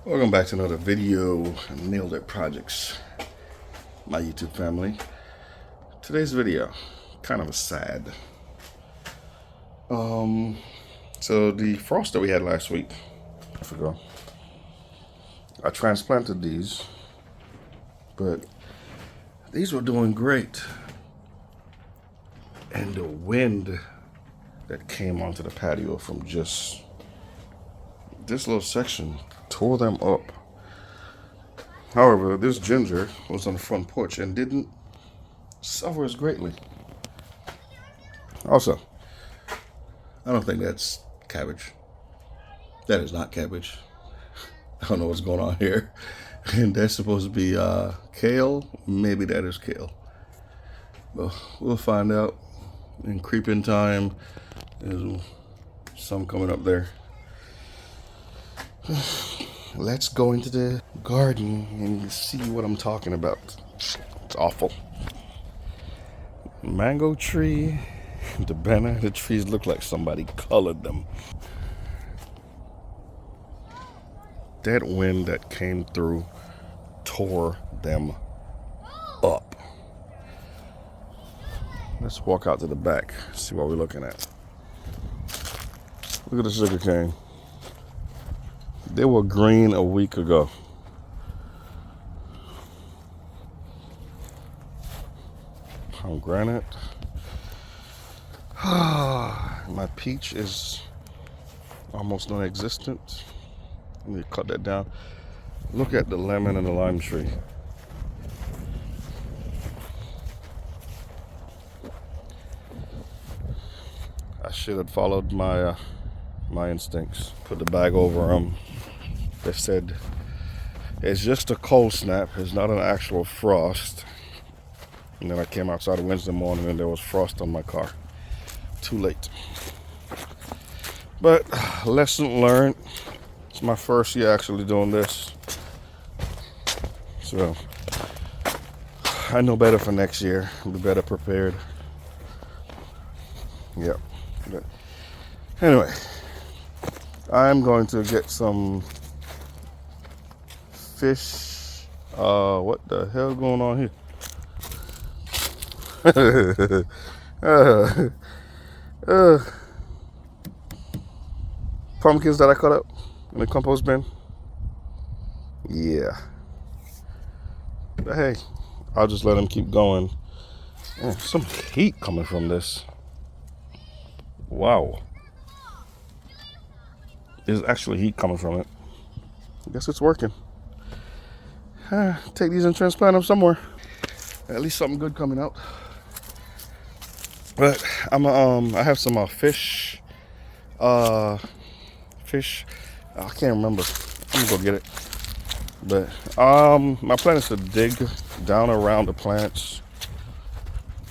Welcome back to another video, Nailed It Projects, my YouTube family. Today's video, kind of a sad. So the frost that we had last week, I forgot. I transplanted these, but these were doing great. And the wind that came onto the patio from just this little section tore them up. However, this ginger was on the front porch and didn't suffer as greatly. Also, I don't think that's cabbage. That is not cabbage. I don't know what's going on here. And that's supposed to be kale. Maybe that is kale. But we'll find out. In creeping time, there's some coming up there. Let's go into the garden and see what I'm talking about. It's awful. Mango tree, the banana, the trees look like somebody colored them. That wind that came through tore them up. Let's walk out to the back, see what we're looking at. Look at the sugar cane. They were green a week ago. Pomegranate. My peach is almost non-existent. Let me cut that down. Look at the lemon and the lime tree. I should have followed my instincts. Put the bag over them. They said it's just a cold snap. It's not an actual frost. And then I came outside Wednesday morning and there was frost on my car. Too late. But lesson learned. It's my first year actually doing this. So I know better for next year. I'll be better prepared. Yep. But anyway, I'm going to get some fish. What the hell going on here? Pumpkins that I cut up in the compost bin. Yeah. But hey, I'll just let them keep going. Man, some heat coming from this. Wow. There's actually heat coming from it. I guess it's working. Take these and transplant them somewhere. At least something good coming out. But I have some fish. Fish. I can't remember. I'm gonna go get it. But my plan is to dig down around the plants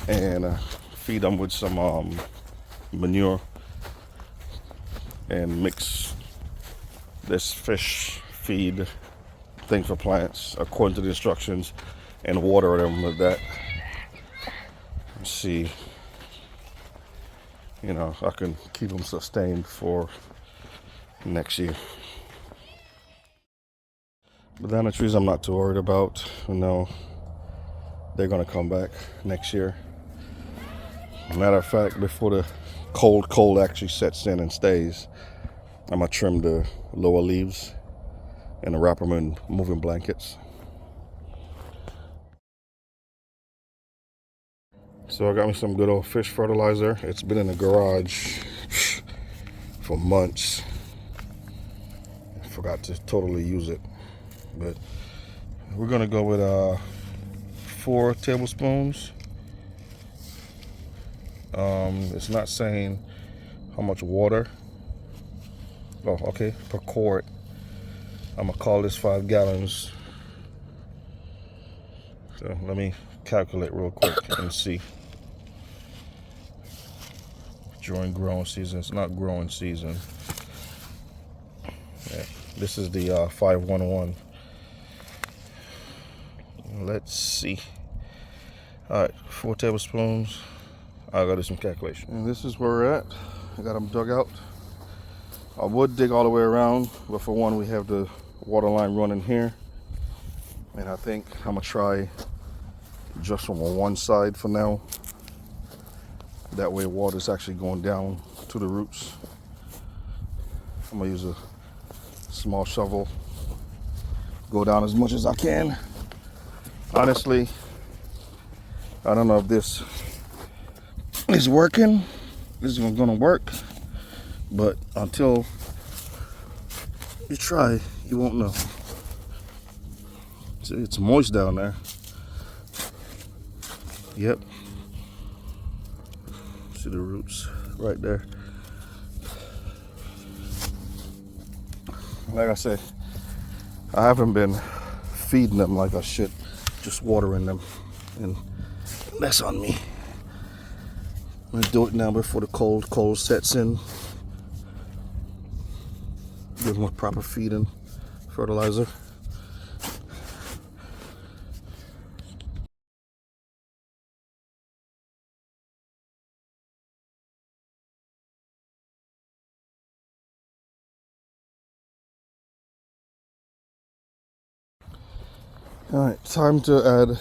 and feed them with some manure and mix this fish feed thing for plants according to the instructions and water them with that. Let's see, I can keep them sustained for next year. Banana trees I'm not too worried about. They're gonna come back next year. Matter of fact, before the cold actually sets in and stays, I'm gonna trim the lower leaves and wrap them in moving blankets. So I got me some good old fish fertilizer. It's been in the garage for months. I forgot to totally use it. But we're gonna go with 4 tablespoons. It's not saying how much water. Oh, okay, per quart. I'm gonna call this 5 gallons. So let me calculate real quick and see. During growing season, it's not growing season. Yeah, this is the 511. Let's see. All right, 4 tablespoons. I gotta do some calculation. And this is where we're at. I got them dug out. I would dig all the way around, but for one, we have the water line running here, and I think I'm gonna try just from on one side for now. That way water is actually going down to the roots. I'm gonna use a small shovel, go down as much as I can. Honestly, I don't know if this is working. This is gonna work, but until you try, you won't know. See, it's moist down there. Yep. See the roots right there. Like I said, I haven't been feeding them like I should, just watering them, and that's on me. I'm gonna do it now before the cold sets in. Give them a proper feeding, fertilizer. Alright, time to add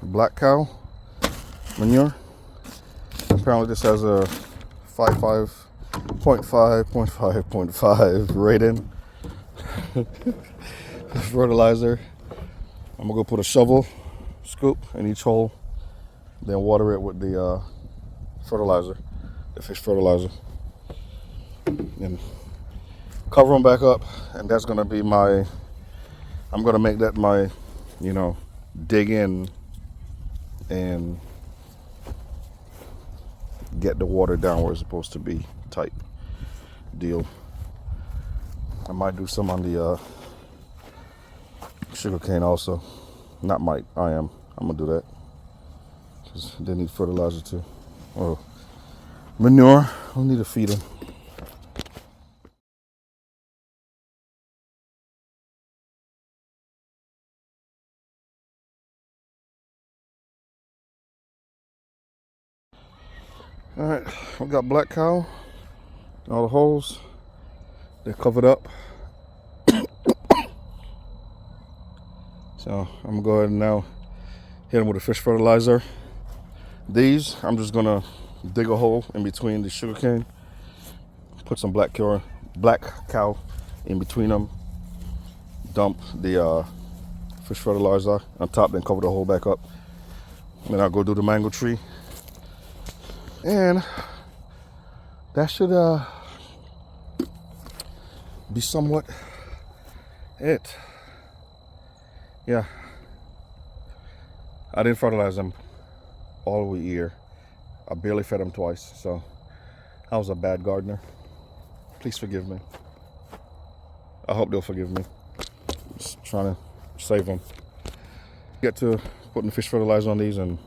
black cow manure. Apparently this has a 5.5 rating. Fertilizer. I'm gonna go put a shovel scoop in each hole, then water it with the fertilizer, the fish fertilizer, and cover them back up. And that's gonna be my, I'm gonna make that my, dig in and get the water down where it's supposed to be type deal. I might do some on the sugar cane also. Not might, I am. I'm gonna do that because they need fertilizer too. Oh, manure. I'll need to feed them. All right, we got black cow. All the holes, they're covered up. So I'm gonna go ahead and now hit them with the fish fertilizer. These, I'm just gonna dig a hole in between the sugar cane, put some black cow in between them, dump the fish fertilizer on top, then cover the hole back up. Then I'll go do the mango tree. And that should be somewhat it. Yeah. I didn't fertilize them all year. I barely fed them twice, so I was a bad gardener. Please forgive me. I hope they'll forgive me. Just trying to save them. Get to putting the fish fertilizer on these and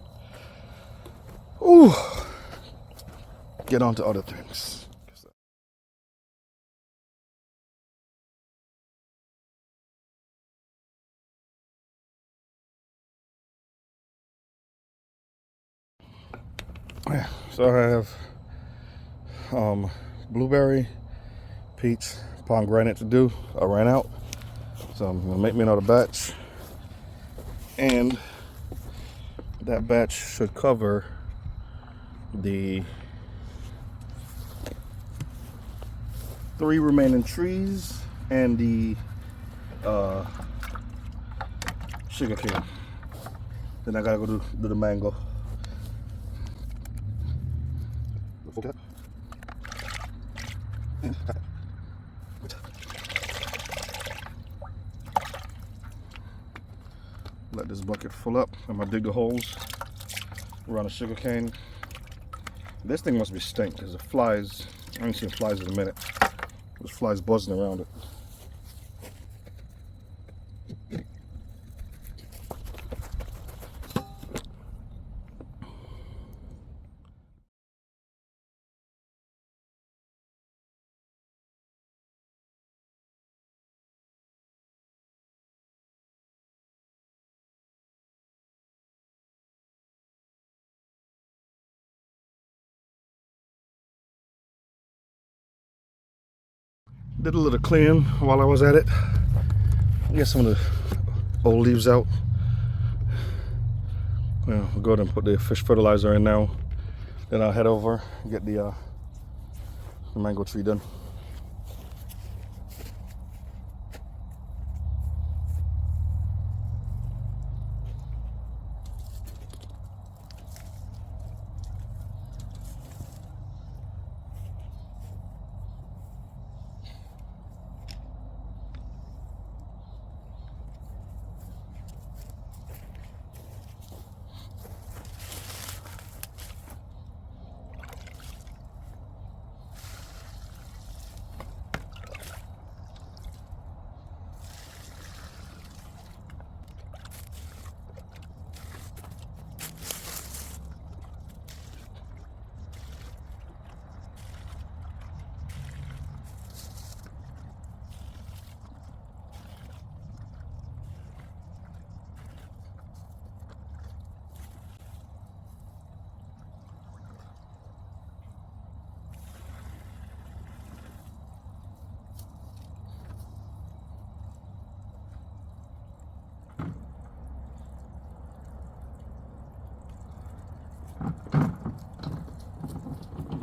get on to other things. So I have blueberry, peach, pomegranate to do. I ran out, so I'm gonna make me another batch, and that batch should cover the 3 remaining trees and the sugar cane. Then I gotta go do the mango. Let this bucket fill up. I'm gonna dig the holes around the sugar cane. This thing must be stink because the flies, I haven't seen flies in a minute. There's flies buzzing around it. Did a little cleaning while I was at it. Get some of the old leaves out. Well, we'll go ahead and put the fish fertilizer in now. Then I'll head over and get the mango tree done.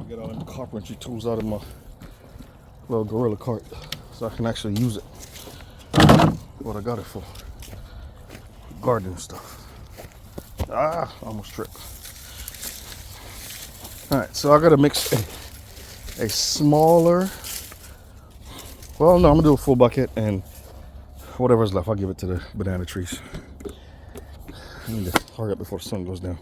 Get all them carpentry tools out of my little gorilla cart so I can actually use it. What I got it for. Gardening stuff. Almost tripped. Alright, so I gotta mix a smaller, well, no, I'm gonna do a full bucket, and whatever's left, I'll give it to the banana trees. I need to hurry up before the sun goes down.